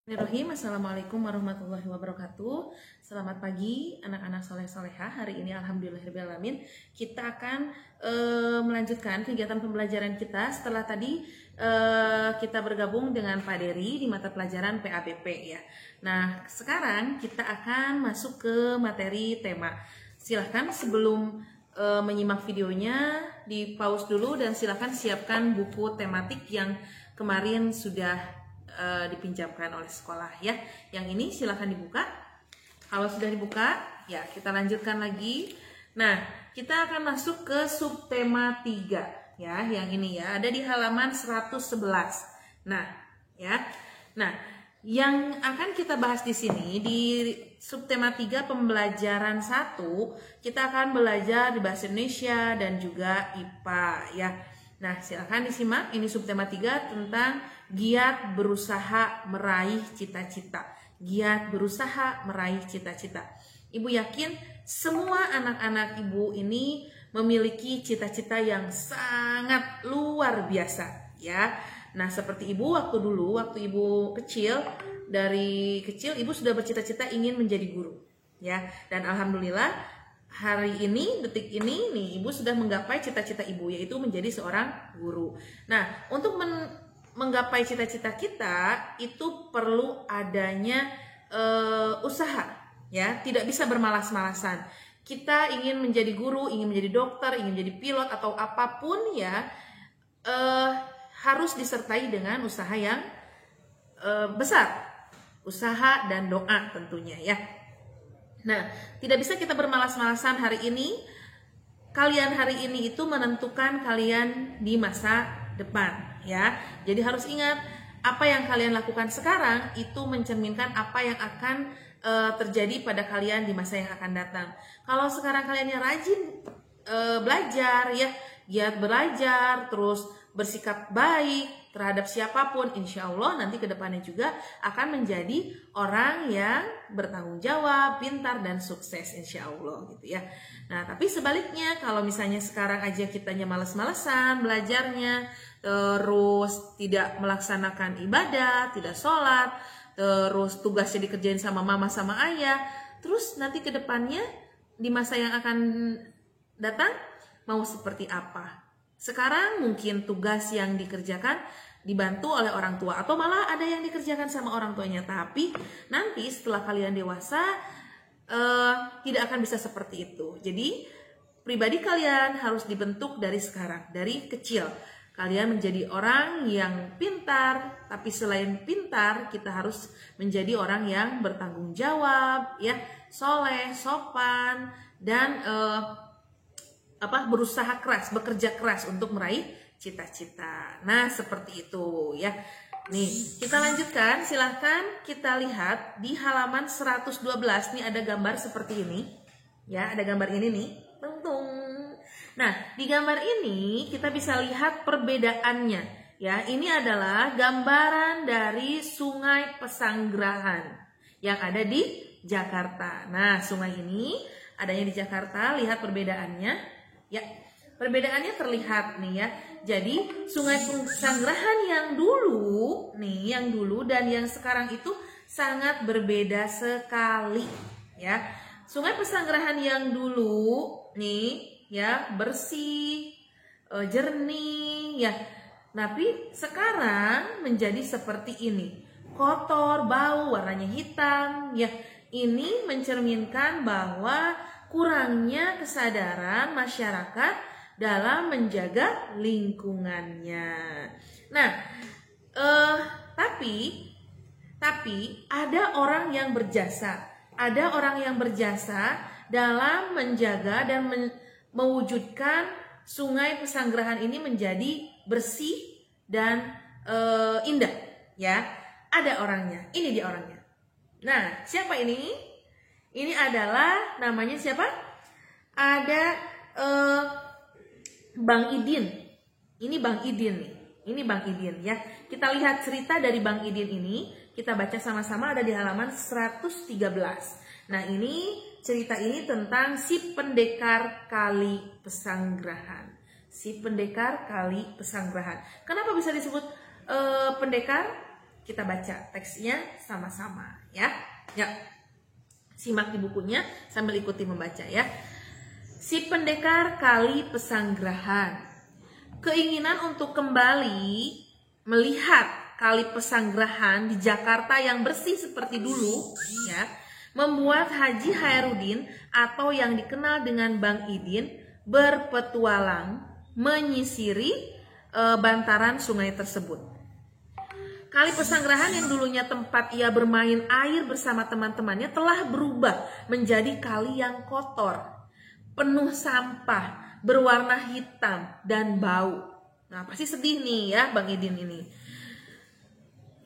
Bismillahirrahmanirrahim. Assalamualaikum warahmatullahi wabarakatuh. Selamat pagi anak-anak soleh-soleha. Hari ini alhamdulillahirrahmanirrahim kita akan melanjutkan kegiatan pembelajaran kita setelah tadi kita bergabung dengan Pak Dery di mata pelajaran PABP ya. Nah, sekarang kita akan masuk ke materi tema. Silahkan sebelum menyimak videonya di pause dulu dan silahkan siapkan buku tematik yang kemarin sudah dipinjamkan oleh sekolah ya. Yang ini silahkan dibuka. Kalau sudah dibuka, ya kita lanjutkan lagi. Nah, kita akan masuk ke subtema 3 ya, yang ini ya, ada di halaman 111. Nah, ya. Nah, yang akan kita bahas di sini di subtema 3 pembelajaran 1, kita akan belajar di bahasa Indonesia dan juga IPA ya. Nah, silakan disimak. Ini subtema 3 tentang giat berusaha meraih cita-cita. Giat berusaha meraih cita-cita. Ibu yakin semua anak-anak ibu ini memiliki cita-cita yang sangat luar biasa ya. Nah, seperti ibu waktu ibu kecil, dari kecil ibu sudah bercita-cita ingin menjadi guru ya. Dan alhamdulillah hari ini, detik ini nih, ibu sudah menggapai cita-cita ibu, yaitu menjadi seorang guru. Nah, untuk menggapai cita-cita kita itu perlu adanya usaha ya, tidak bisa bermalas-malasan. Kita ingin menjadi guru, ingin menjadi dokter, ingin menjadi pilot atau apapun ya, harus disertai dengan usaha yang besar, usaha dan doa tentunya ya. Nah, tidak bisa kita bermalas-malasan hari ini. Kalian hari ini itu menentukan kalian di masa depan ya. Jadi harus ingat, apa yang kalian lakukan sekarang itu mencerminkan apa yang akan terjadi pada kalian di masa yang akan datang. Kalau sekarang kalian yang rajin belajar ya, giat belajar, terus bersikap baik terhadap siapapun, insya Allah nanti kedepannya juga akan menjadi orang yang bertanggung jawab, pintar dan sukses insya Allah gitu ya. Nah, tapi sebaliknya kalau misalnya sekarang aja kitanya males-malesan belajarnya, terus tidak melaksanakan ibadah, tidak sholat, terus tugasnya dikerjain sama mama sama ayah, terus nanti kedepannya di masa yang akan datang mau seperti apa? Sekarang mungkin tugas yang dikerjakan dibantu oleh orang tua atau malah ada yang dikerjakan sama orang tuanya, tapi nanti setelah kalian dewasa tidak akan bisa seperti itu. Jadi pribadi kalian harus dibentuk dari sekarang, dari kecil. Kalian menjadi orang yang pintar, tapi selain pintar kita harus menjadi orang yang bertanggung jawab ya, soleh, sopan dan berusaha keras, bekerja keras untuk meraih cita-cita. Nah, seperti itu ya. Nih, kita lanjutkan. Silahkan kita lihat di halaman 112. Nih ada gambar seperti ini. Ya, ada gambar ini nih. Tung tung. Nah, di gambar ini kita bisa lihat perbedaannya. Ya, ini adalah gambaran dari Sungai Pesanggerahan yang ada di Jakarta. Nah, sungai ini adanya di Jakarta. Lihat perbedaannya. Ya, perbedaannya terlihat nih ya. Jadi Sungai Pesanggerahan yang dulu dan yang sekarang itu sangat berbeda sekali ya. Sungai Pesanggerahan yang dulu nih ya, bersih, jernih ya. Tapi sekarang menjadi seperti ini. Kotor, bau, warnanya hitam ya. Ini mencerminkan bahwa kurangnya kesadaran masyarakat dalam menjaga lingkungannya. Nah, tapi ada orang yang berjasa. Ada orang yang berjasa dalam menjaga dan mewujudkan Sungai Pesanggerahan ini menjadi bersih dan indah ya. Ada orangnya. Ini dia orangnya. Nah, siapa ini? Ini adalah namanya siapa? Ada Bang Idin. Ini Bang Idin nih. Ini Bang Idin ya. Kita lihat cerita dari Bang Idin ini. Kita baca sama-sama, ada di halaman 113. Nah, ini cerita ini tentang si pendekar Kali Pesanggerahan. Si pendekar Kali Pesanggerahan. Kenapa bisa disebut pendekar? kita baca teksnya sama-sama ya. Ya. Simak di bukunya sambil ikuti membaca ya. Si pendekar kali Pesanggerahan. Keinginan untuk kembali melihat kali Pesanggerahan di Jakarta yang bersih seperti dulu ya, membuat Haji Khairuddin atau yang dikenal dengan Bang Idin berpetualang menyisiri bantaran sungai tersebut. Kali Pesanggerahan yang dulunya tempat ia bermain air bersama teman-temannya telah berubah menjadi kali yang kotor, penuh sampah, berwarna hitam dan bau. Nah, pasti sedih nih ya Bang Idin ini.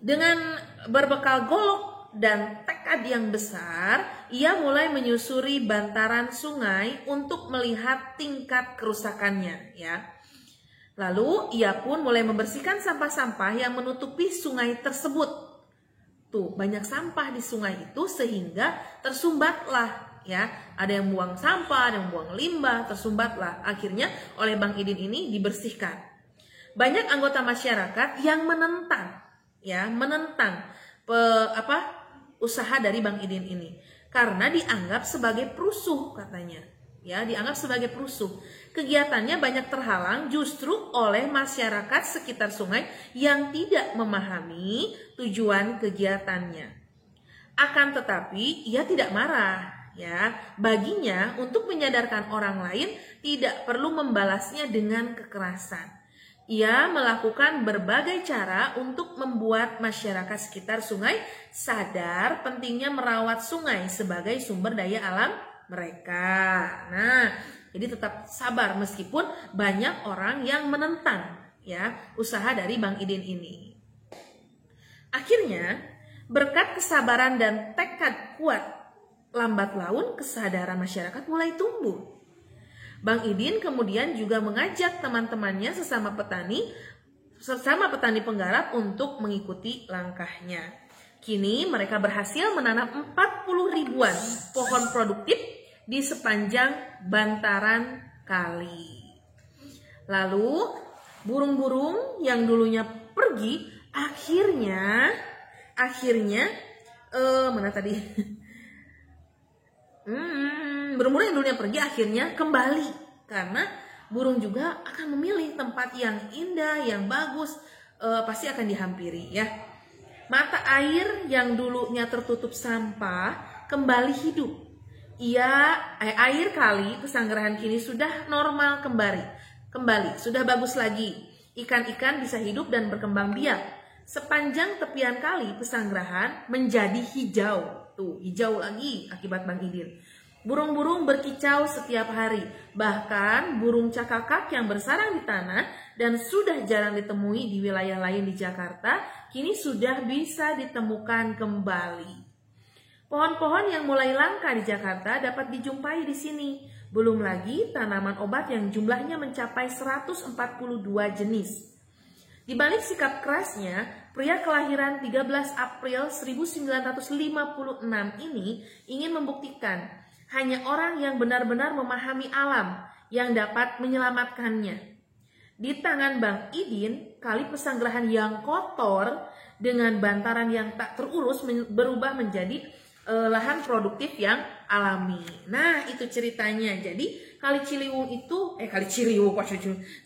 Dengan berbekal golok dan tekad yang besar, ia mulai menyusuri bantaran sungai untuk melihat tingkat kerusakannya ya. Lalu ia pun mulai membersihkan sampah-sampah yang menutupi sungai tersebut. Tuh, banyak sampah di sungai itu sehingga tersumbatlah ya. Ada yang buang sampah, ada yang buang limbah, tersumbatlah. Akhirnya oleh Bang Idin ini dibersihkan. Banyak anggota masyarakat yang menentang usaha dari Bang Idin ini karena dianggap sebagai perusuh katanya. Ya, dianggap sebagai perusuh. Kegiatannya banyak terhalang justru oleh masyarakat sekitar sungai yang tidak memahami tujuan kegiatannya. Akan tetapi ia tidak marah, ya. Baginya untuk menyadarkan orang lain tidak perlu membalasnya dengan kekerasan. Ia melakukan berbagai cara untuk membuat masyarakat sekitar sungai sadar pentingnya merawat sungai sebagai sumber daya alam mereka. Nah, jadi tetap sabar meskipun banyak orang yang menentang ya usaha dari Bang Idin ini. Akhirnya, berkat kesabaran dan tekad kuat, lambat laun kesadaran masyarakat mulai tumbuh. Bang Idin kemudian juga mengajak teman-temannya sesama petani penggarap untuk mengikuti langkahnya. Kini mereka berhasil menanam 40 ribuan pohon produktif di sepanjang bantaran kali. Lalu burung-burung yang dulunya pergi akhirnya mana tadi? Burung-burung yang dulunya pergi akhirnya kembali karena burung juga akan memilih tempat yang indah, yang bagus, pasti akan dihampiri ya. Mata air yang dulunya tertutup sampah kembali hidup. Air kali Pesanggerahan kini sudah normal kembali, sudah bagus lagi. Ikan-ikan bisa hidup dan berkembang biak. Sepanjang tepian kali Pesanggerahan menjadi hijau. Tuh, hijau lagi akibat Bang Idin. Burung-burung berkicau setiap hari. Bahkan burung cakakak yang bersarang di tanah dan sudah jarang ditemui di wilayah lain di Jakarta, kini sudah bisa ditemukan kembali. Pohon-pohon yang mulai langka di Jakarta dapat dijumpai di sini. Belum lagi tanaman obat yang jumlahnya mencapai 142 jenis. Di balik sikap kerasnya, pria kelahiran 13 April 1956 ini ingin membuktikan hanya orang yang benar-benar memahami alam yang dapat menyelamatkannya. Di tangan Bang Idin, kali Pesanggerahan yang kotor dengan bantaran yang tak terurus berubah menjadi lahan produktif yang alami. Nah, itu ceritanya. Jadi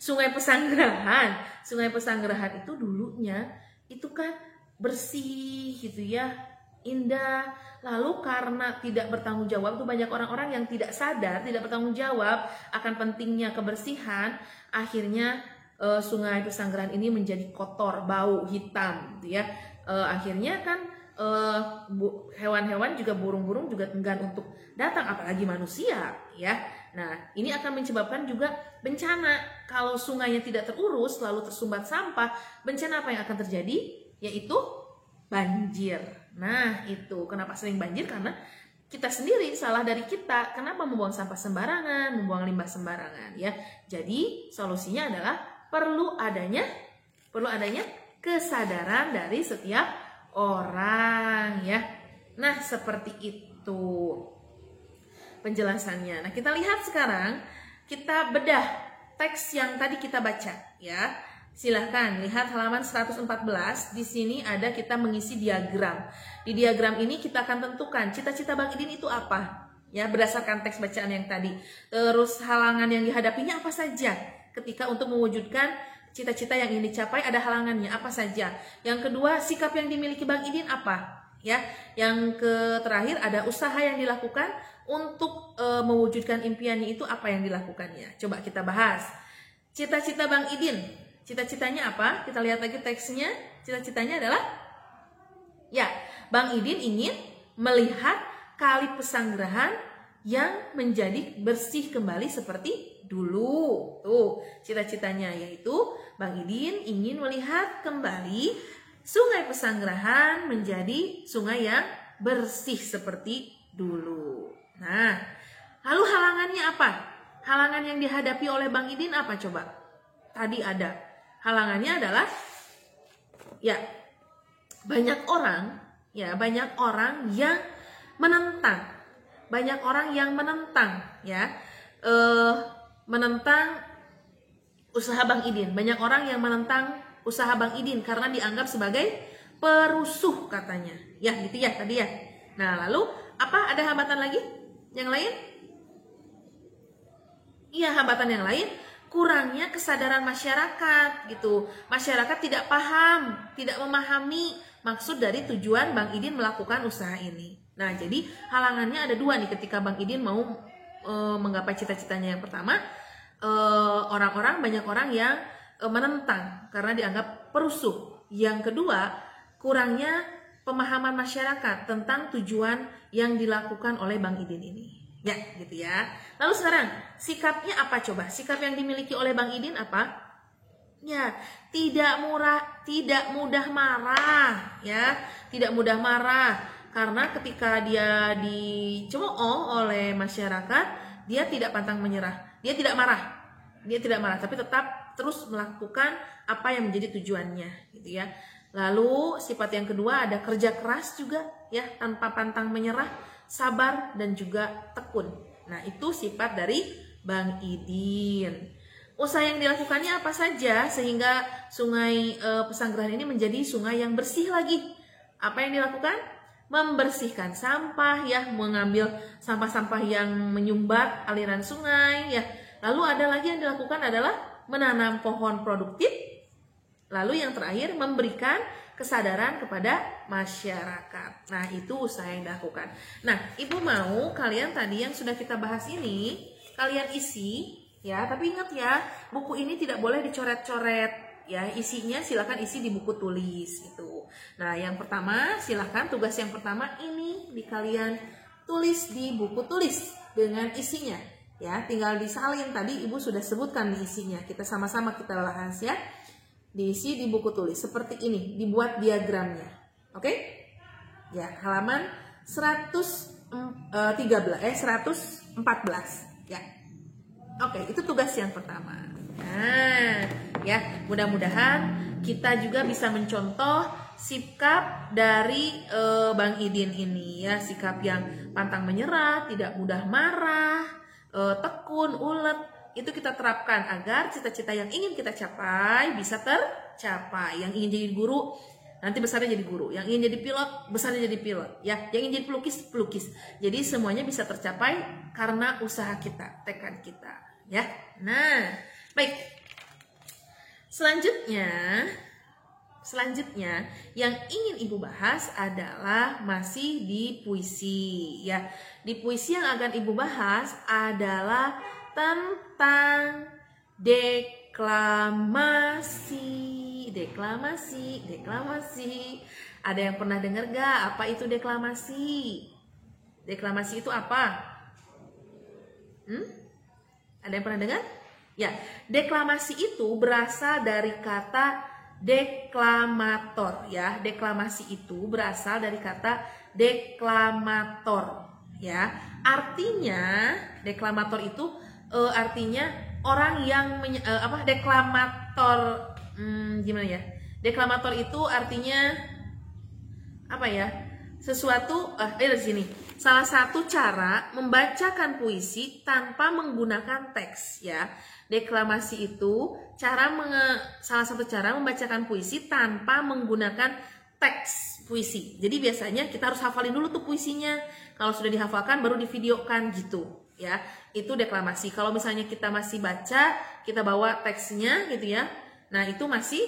Sungai Pesanggerahan itu dulunya itu kan bersih gitu ya, indah. Lalu karena tidak bertanggung jawab, tuh banyak orang-orang yang tidak sadar, tidak bertanggung jawab akan pentingnya kebersihan. Akhirnya Sungai Pesanggerahan ini menjadi kotor, bau, hitam gitu ya. Akhirnya kan hewan-hewan juga, burung-burung juga enggan untuk datang, apalagi manusia ya. Nah, ini akan menyebabkan juga bencana. Kalau sungainya tidak terurus lalu tersumbat sampah, bencana apa yang akan terjadi? Yaitu banjir. Nah, itu kenapa sering banjir, karena kita sendiri, salah dari kita. Kenapa membuang sampah sembarangan, membuang limbah sembarangan ya. Jadi solusinya adalah perlu adanya kesadaran dari setiap orang ya. Nah, seperti itu penjelasannya. Nah, kita lihat sekarang, kita bedah teks yang tadi kita baca ya. Silahkan lihat halaman 114. Di sini ada kita mengisi diagram. Di diagram ini kita akan tentukan cita-cita Bang Idin itu apa, ya, berdasarkan teks bacaan yang tadi. Terus halangan yang dihadapinya apa saja ketika untuk mewujudkan cita-cita yang ingin dicapai, ada halangannya apa saja. Yang kedua, sikap yang dimiliki Bang Idin apa, ya. Yang terakhir ada usaha yang dilakukan untuk mewujudkan impiannya itu, apa yang dilakukannya. Coba kita bahas. Cita-cita Bang Idin. Cita-citanya apa? Kita lihat lagi teksnya. Cita-citanya adalah, ya, Bang Idin ingin melihat Kali Pesanggerahan yang menjadi bersih kembali seperti dulu. Tuh, cita-citanya yaitu Bang Idin ingin melihat kembali Sungai Pesanggerahan menjadi sungai yang bersih seperti dulu. Nah, lalu halangannya apa? Halangan yang dihadapi oleh Bang Idin apa coba? Tadi ada. Halangannya adalah, ya, banyak orang yang menentang. Banyak orang yang menentang, ya. Menentang usaha Bang Idin. Banyak orang yang menentang usaha Bang Idin karena dianggap sebagai perusuh katanya. Ya, gitu ya tadi ya. Nah, lalu apa? Ada hambatan lagi? Yang lain? Iya, hambatan yang lain, kurangnya kesadaran masyarakat gitu. Masyarakat tidak paham, tidak memahami maksud dari tujuan Bang Idin melakukan usaha ini. Nah, jadi halangannya ada dua nih ketika Bang Idin mau menggapai cita-citanya. Yang pertama, banyak orang yang menentang karena dianggap perusuh. Yang kedua, kurangnya pemahaman masyarakat tentang tujuan yang dilakukan oleh Bang Idin ini. Ya, gitu ya. Lalu sekarang, sikapnya apa coba? Sikap yang dimiliki oleh Bang Idin apa? Ya, tidak mudah marah, ya. Tidak mudah marah karena ketika dia dicemooh oleh masyarakat, dia tidak pantang menyerah. Dia tidak marah. Tapi tetap terus melakukan apa yang menjadi tujuannya, gitu ya. Lalu sifat yang kedua ada kerja keras juga, ya, tanpa pantang menyerah, sabar dan juga tekun. Nah, itu sifat dari Bang Idin. Usaha yang dilakukannya apa saja sehingga Sungai Pesanggerahan ini menjadi sungai yang bersih lagi? Apa yang dilakukan? Membersihkan sampah, ya, mengambil sampah-sampah yang menyumbat aliran sungai, ya. Lalu ada lagi yang dilakukan adalah menanam pohon produktif. Lalu yang terakhir, memberikan kesadaran kepada masyarakat. Nah, itu usaha yang dilakukan. Nah, Ibu mau kalian tadi yang sudah kita bahas ini, kalian isi, ya. Tapi ingat ya, buku ini tidak boleh dicoret-coret, ya. Isinya silakan isi di buku tulis, gitu. Nah, yang pertama, silakan tugas yang pertama ini kalian tulis di buku tulis dengan isinya, ya. Tinggal disalin, tadi Ibu sudah sebutkan di isinya. Kita sama-sama kita bahas, ya. Diisi di buku tulis seperti ini, dibuat diagramnya. Oke? Ya, halaman 114, ya. Oke, itu tugas yang pertama. Nah, ya, mudah-mudahan kita juga bisa mencontoh sikap dari Bang Idin ini, ya. Sikap yang pantang menyerah, tidak mudah marah, tekun, ulet. Itu kita terapkan agar cita-cita yang ingin kita capai bisa tercapai. Yang ingin jadi guru, nanti besarnya jadi guru. Yang ingin jadi pilot, besarnya jadi pilot, ya. Yang ingin jadi pelukis, pelukis. Jadi semuanya bisa tercapai karena usaha kita, tekad kita, ya. Nah, baik. Selanjutnya yang ingin Ibu bahas adalah masih di puisi, ya. Di puisi yang akan Ibu bahas adalah tentang deklamasi. Ada yang pernah dengar gak apa itu deklamasi? Deklamasi itu apa? Ada yang pernah dengar? Ya, deklamasi itu berasal dari kata deklamator, ya. Deklamasi itu berasal dari kata deklamator, ya. Artinya deklamator itu artinya orang yang deklamator, gimana ya? Deklamator itu artinya apa ya? Sesuatu dari sini. Salah satu cara membacakan puisi tanpa menggunakan teks, ya. Deklamasi itu salah satu cara membacakan puisi tanpa menggunakan teks puisi. Jadi biasanya kita harus hafalin dulu tuh puisinya. Kalau sudah dihafalkan baru divideokan gitu ya. Itu deklamasi. Kalau misalnya kita masih baca, kita bawa teksnya gitu ya. Nah, itu masih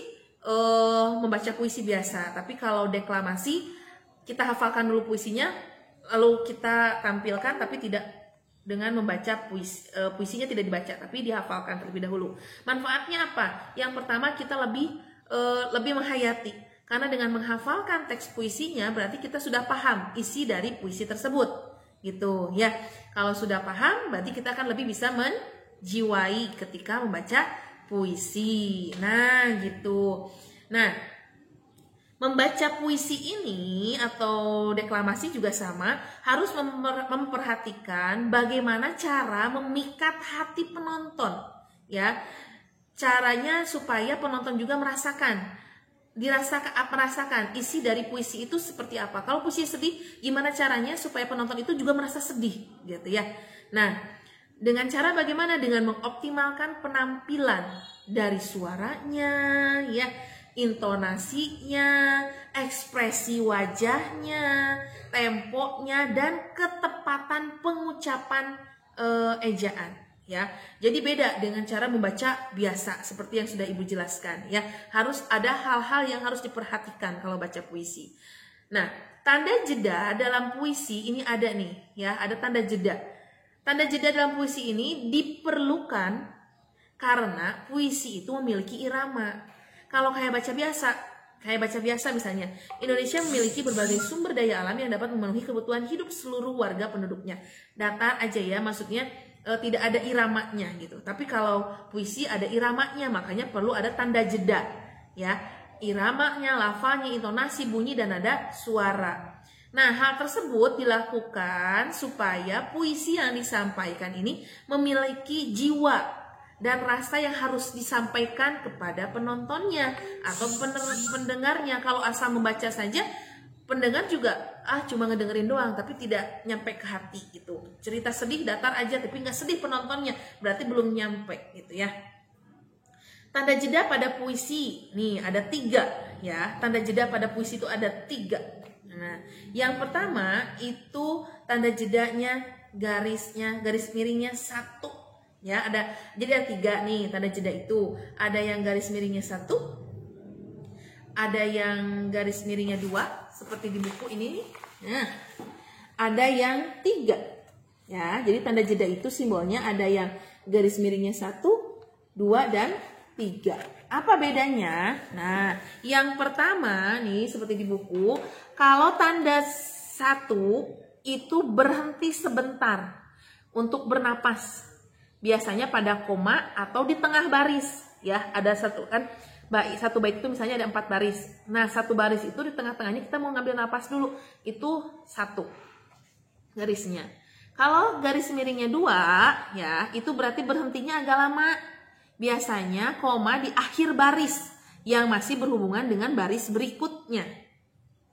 membaca puisi biasa. Tapi kalau deklamasi, kita hafalkan dulu puisinya, lalu kita tampilkan, tapi tidak dengan membaca puisinya tidak dibaca, tapi dihafalkan terlebih dahulu. Manfaatnya apa? Yang pertama, kita lebih menghayati, karena dengan menghafalkan teks puisinya berarti kita sudah paham isi dari puisi tersebut, gitu ya. Kalau sudah paham, berarti kita akan lebih bisa menjiwai ketika membaca puisi. Nah, gitu. Nah, membaca puisi ini atau deklamasi juga sama, harus memperhatikan bagaimana cara memikat hati penonton, ya. Caranya supaya penonton juga merasakan isi dari puisi itu seperti apa. Kalau puisi sedih, gimana caranya supaya penonton itu juga merasa sedih, gitu ya. Nah, dengan cara bagaimana? Dengan mengoptimalkan penampilan dari suaranya, ya, intonasinya, ekspresi wajahnya, temponya, dan ketepatan pengucapan ejaan, ya. Jadi beda dengan cara membaca biasa seperti yang sudah Ibu jelaskan, ya. Harus ada hal-hal yang harus diperhatikan kalau baca puisi. Nah, tanda jeda dalam puisi ini ada nih, ya, ada tanda jeda. Tanda jeda dalam puisi ini diperlukan karena puisi itu memiliki irama. Kalau kayak baca biasa misalnya, Indonesia memiliki berbagai sumber daya alam yang dapat memenuhi kebutuhan hidup seluruh warga penduduknya. Datar aja ya, maksudnya tidak ada iramanya gitu. Tapi kalau puisi ada iramanya, makanya perlu ada tanda jeda, ya. Iramanya, lafalnya, intonasi, bunyi, dan nada suara. Nah, hal tersebut dilakukan supaya puisi yang disampaikan ini memiliki jiwa dan rasa yang harus disampaikan kepada penontonnya atau pendengarnya. Kalau asal membaca saja, pendengar juga cuma ngedengerin doang, tapi tidak nyampe ke hati gitu. Cerita sedih datar aja, tapi nggak sedih penontonnya, berarti belum nyampe gitu ya. Tanda jeda pada puisi, nih ada 3 ya. Tanda jeda pada puisi itu ada 3. Nah, yang pertama itu tanda jedanya garis miringnya 1. Ya, jadi ada 3 nih tanda jeda itu. Ada yang garis miringnya 1, ada yang garis miringnya 2 seperti di buku ini nih. Nah, ada yang 3. Ya, jadi tanda jeda itu simbolnya ada yang garis miringnya 1, 2, dan 3. Apa bedanya? Nah, yang pertama nih seperti di buku, kalau tanda 1 itu berhenti sebentar untuk bernapas. Biasanya pada koma atau di tengah baris, ya. Ada satu bait itu misalnya ada 4 baris. Nah, 1 baris itu di tengah-tengahnya kita mau ngambil napas dulu. Itu 1 garisnya. Kalau garis miringnya 2, ya, itu berarti berhentinya agak lama. Biasanya koma di akhir baris yang masih berhubungan dengan baris berikutnya.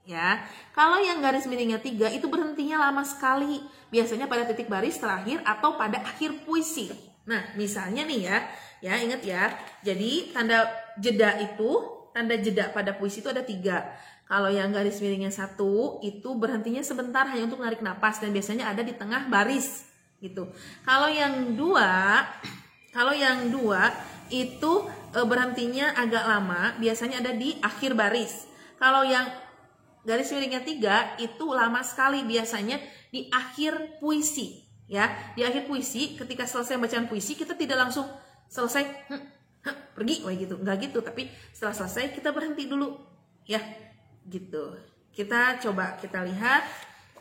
Ya, kalau yang garis miringnya 3 itu berhentinya lama sekali, biasanya pada titik baris terakhir atau pada akhir puisi. Nah, misalnya nih ya ingat ya. Jadi tanda jeda pada puisi itu ada 3. Kalau yang garis miringnya 1 itu berhentinya sebentar hanya untuk menarik napas dan biasanya ada di tengah baris gitu. Kalau yang 2 itu berhentinya agak lama, biasanya ada di akhir baris. Kalau yang garis miringnya 3 itu lama sekali, biasanya di akhir puisi, ya. Di akhir puisi, ketika selesai bacaan puisi, kita tidak langsung selesai pergi, gitu, enggak gitu. Tapi setelah selesai kita berhenti dulu, ya, gitu. Kita lihat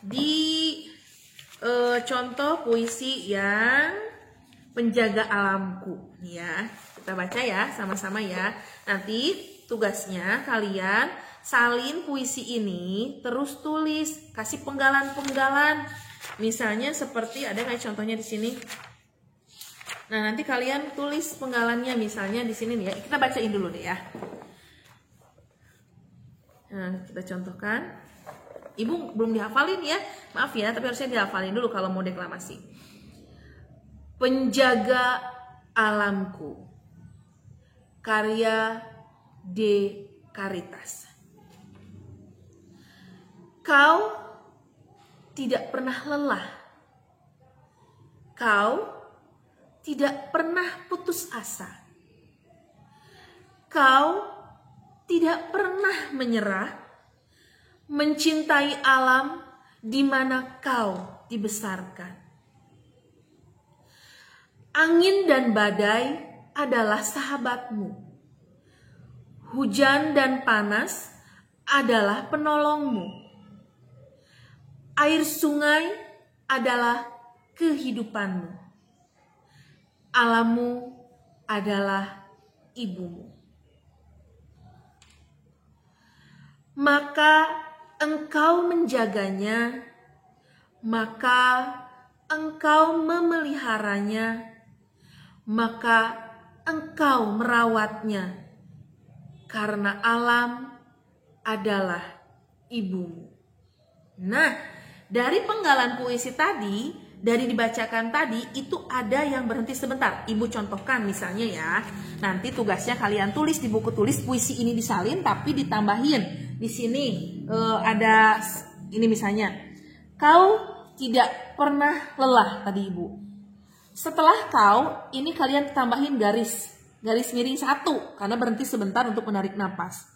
di contoh puisi yang Penjaga Alamku, ya. Kita baca ya, sama-sama ya. Nanti tugasnya kalian salin puisi ini, terus tulis, kasih penggalan-penggalan. Misalnya seperti ada kayak contohnya di sini. Nah, nanti kalian tulis penggalannya, misalnya di sini nih ya. Kita bacain dulu deh ya. Nah, kita contohkan. Ibu belum dihafalin ya. Maaf ya, tapi harusnya dihafalin dulu kalau mau deklamasi. Penjaga alamku. Karya D. Caritas. Kau tidak pernah lelah. Kau tidak pernah putus asa. Kau tidak pernah menyerah mencintai alam di mana kau dibesarkan. Angin dan badai adalah sahabatmu. Hujan dan panas adalah penolongmu. Air sungai adalah kehidupanmu. Alammu adalah ibumu. Maka engkau menjaganya, maka engkau memeliharanya, maka engkau merawatnya, karena alam adalah ibumu. Nah, dari penggalan puisi tadi, dari dibacakan tadi, itu ada yang berhenti sebentar. Ibu contohkan misalnya ya, nanti tugasnya kalian tulis di buku tulis puisi ini disalin, tapi ditambahin. Di sini ada ini misalnya, kau tidak pernah lelah tadi ibu. Setelah kau, ini kalian tambahin garis miring 1, karena berhenti sebentar untuk menarik napas.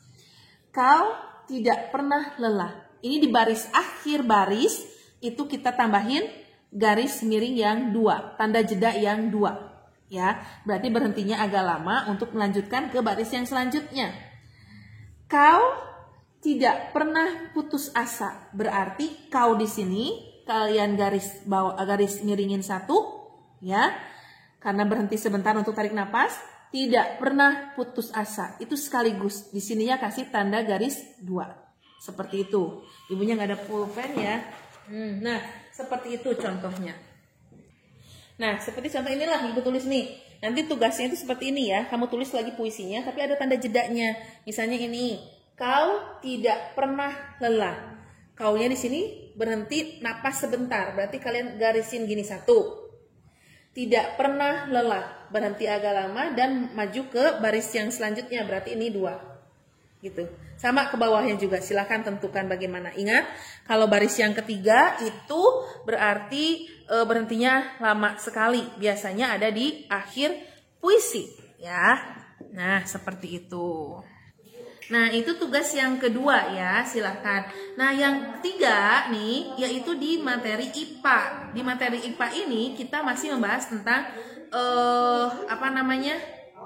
Kau tidak pernah lelah. Ini di baris akhir baris, itu kita tambahin garis miring yang 2, tanda jeda yang 2. Ya, berarti berhentinya agak lama untuk melanjutkan ke baris yang selanjutnya. Kau tidak pernah putus asa. Berarti kau di sini kalian garis miringin 1, ya. Karena berhenti sebentar untuk tarik napas, tidak pernah putus asa. Itu sekaligus. Di sininya kasih tanda garis 2. Seperti itu. Ibunya nggak ada pulpen ya. Nah, seperti itu contohnya. Nah, seperti contoh inilah ibu tulis nih. Nanti tugasnya itu seperti ini ya. Kamu tulis lagi puisinya, tapi ada tanda jedanya. Misalnya ini, kau tidak pernah lelah. Kaunya di sini berhenti napas sebentar. Berarti kalian garisin gini 1. Tidak pernah lelah. Berhenti agak lama dan maju ke baris yang selanjutnya. Berarti ini 2. Gitu. Sama ke bawahnya juga, silahkan tentukan bagaimana. Ingat, kalau baris yang ketiga itu berarti berhentinya lama sekali. Biasanya ada di akhir puisi, ya. Nah, seperti itu. Nah, itu tugas yang kedua ya, silahkan. Nah, yang ketiga nih, yaitu di materi IPA. Di materi IPA ini kita masih membahas tentang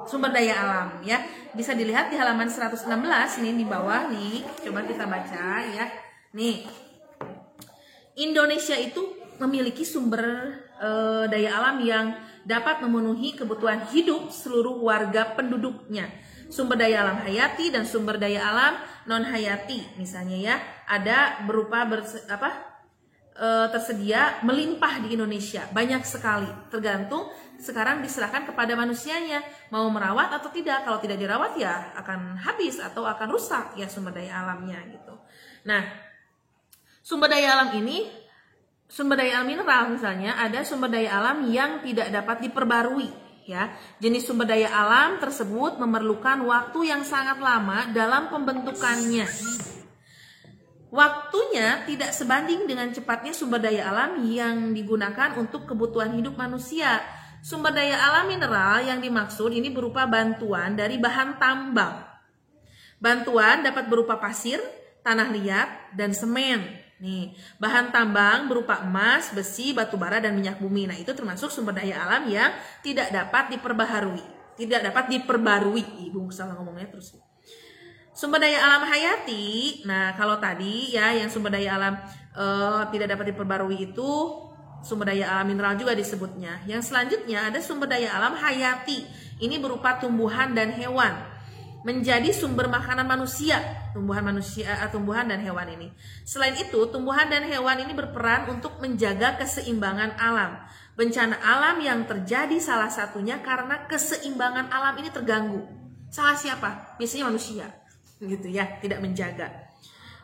sumber daya alam ya. Bisa dilihat di halaman 116 nih di bawah nih. Coba kita baca ya. Nih. Indonesia itu memiliki sumber daya alam yang dapat memenuhi kebutuhan hidup seluruh warga penduduknya. Sumber daya alam hayati dan sumber daya alam non hayati misalnya ya. Ada berupa tersedia melimpah di Indonesia, banyak sekali. Tergantung sekarang diserahkan kepada manusianya mau merawat atau tidak. Kalau tidak dirawat ya akan habis atau akan rusak ya sumber daya alamnya gitu. Nah, sumber daya alam mineral misalnya, ada sumber daya alam yang tidak dapat diperbarui ya. Jenis sumber daya alam tersebut memerlukan waktu yang sangat lama dalam pembentukannya. Waktunya tidak sebanding dengan cepatnya sumber daya alam yang digunakan untuk kebutuhan hidup manusia. Sumber daya alam mineral yang dimaksud ini berupa bantuan dari bahan tambang. Bantuan dapat berupa pasir, tanah liat, dan semen. Nih, bahan tambang berupa emas, besi, batu bara, dan minyak bumi. Nah, itu termasuk sumber daya alam yang tidak dapat diperbaharui. Ibu salah ngomongnya terus. Sumber daya alam hayati, nah kalau tadi ya yang sumber daya alam tidak dapat diperbarui itu sumber daya alam mineral juga disebutnya. Yang selanjutnya ada sumber daya alam hayati, ini berupa tumbuhan dan hewan, menjadi sumber makanan manusia, tumbuhan dan hewan ini. Selain itu, tumbuhan dan hewan ini berperan untuk menjaga keseimbangan alam. Bencana alam yang terjadi salah satunya karena keseimbangan alam ini terganggu. Salah siapa? Biasanya manusia. Gitu ya, tidak menjaga.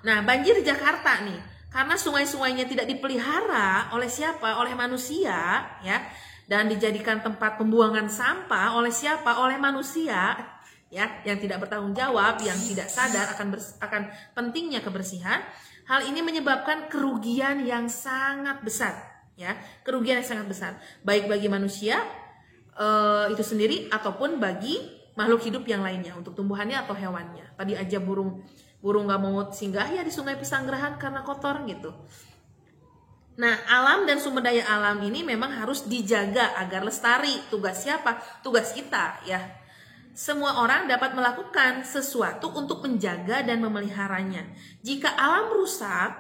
Nah, banjir di Jakarta nih, karena sungai-sungainya tidak dipelihara oleh siapa? Oleh manusia, ya. dan dijadikan tempat pembuangan sampah oleh siapa? Oleh manusia, ya, yang tidak bertanggung jawab, yang tidak sadar akan pentingnya kebersihan. Hal ini menyebabkan kerugian yang sangat besar, ya, kerugian yang sangat besar, baik bagi manusia itu sendiri ataupun bagi makhluk hidup yang lainnya, untuk tumbuhannya atau hewannya. Tadi aja burung nggak mau singgah ya di Sungai Pesanggerahan karena kotor gitu. Nah, alam dan sumber daya alam ini memang harus dijaga agar lestari. Tugas siapa? Tugas kita, ya. Semua orang dapat melakukan sesuatu untuk menjaga dan memeliharanya. Jika alam rusak,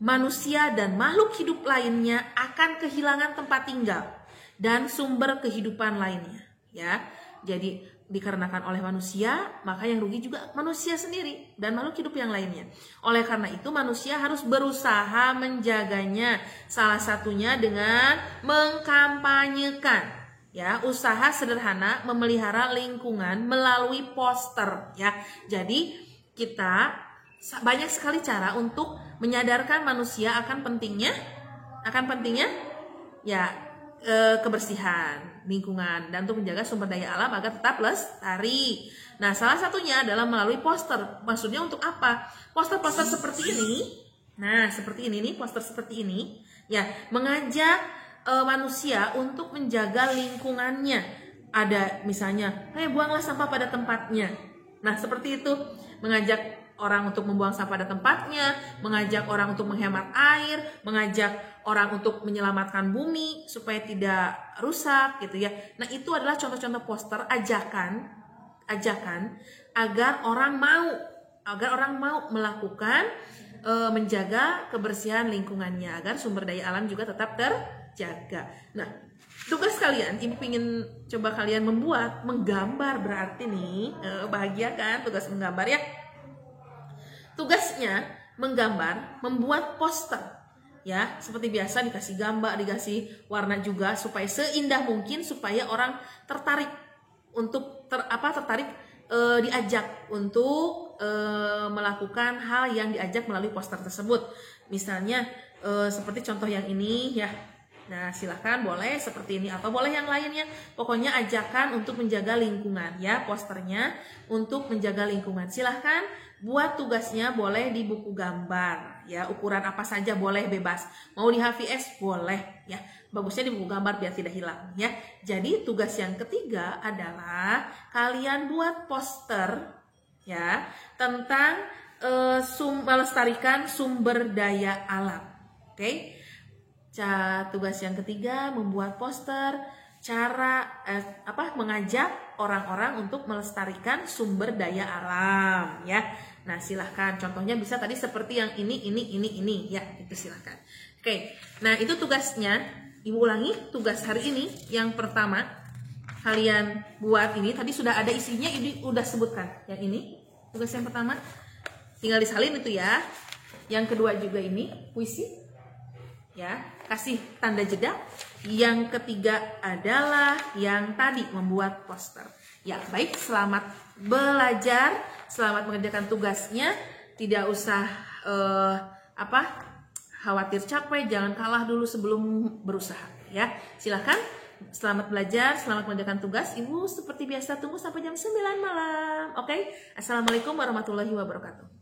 manusia dan makhluk hidup lainnya akan kehilangan tempat tinggal dan sumber kehidupan lainnya, ya. Jadi dikarenakan oleh manusia, maka yang rugi juga manusia sendiri dan makhluk hidup yang lainnya. Oleh karena itu manusia harus berusaha menjaganya, salah satunya dengan mengkampanyekan, ya, usaha sederhana memelihara lingkungan melalui poster, ya. Jadi kita banyak sekali cara untuk menyadarkan manusia akan pentingnya ya kebersihan lingkungan dan untuk menjaga sumber daya alam agar tetap lestari. Nah, salah satunya adalah melalui poster. Maksudnya untuk apa? Poster-poster seperti ini. Nah, seperti ini nih, poster seperti ini, ya, mengajak manusia untuk menjaga lingkungannya. Ada misalnya, buanglah sampah pada tempatnya. Nah, seperti itu, mengajak orang untuk membuang sampah pada tempatnya, mengajak orang untuk menghemat air, mengajak orang untuk menyelamatkan bumi supaya tidak rusak gitu ya. Nah, itu adalah contoh-contoh poster ajakan agar orang mau melakukan menjaga kebersihan lingkungannya agar sumber daya alam juga tetap terjaga. Nah, tugas kalian, Ibu ingin coba kalian menggambar, berarti nih bahagia kan tugas menggambar ya. Tugasnya menggambar, membuat poster, ya, seperti biasa dikasih gambar, dikasih warna juga supaya seindah mungkin supaya orang tertarik untuk diajak untuk melakukan hal yang diajak melalui poster tersebut. Misalnya seperti contoh yang ini ya. Nah, silahkan boleh seperti ini atau boleh yang lainnya. Pokoknya ajakan untuk menjaga lingkungan ya, posternya untuk menjaga lingkungan. Silahkan buat tugasnya boleh di buku gambar ya, ukuran apa saja boleh, bebas. Mau di HVS boleh ya. Bagusnya di buku gambar biar tidak hilang ya. Jadi tugas yang ketiga adalah kalian buat poster ya tentang melestarikan sumber daya alam. Oke. Tugas yang ketiga membuat poster cara mengajak orang-orang untuk melestarikan sumber daya alam ya. Nah, silahkan contohnya bisa tadi seperti yang ini ya, itu silahkan. Oke. Nah, itu tugasnya. Ibu ulangi tugas hari ini. Yang pertama kalian buat ini, tadi sudah ada isinya, ini udah sebutkan. Yang ini tugas yang pertama tinggal disalin itu ya. Yang kedua juga ini puisi ya, kasih tanda jeda. Yang ketiga adalah yang tadi membuat poster. Ya, baik, selamat belajar, selamat mengerjakan tugasnya. Tidak usah khawatir capek, jangan kalah dulu sebelum berusaha ya. Silahkan, selamat belajar, selamat mengerjakan tugas. Ibu seperti biasa tunggu sampai jam 9 malam. Oke? Assalamualaikum warahmatullahi wabarakatuh.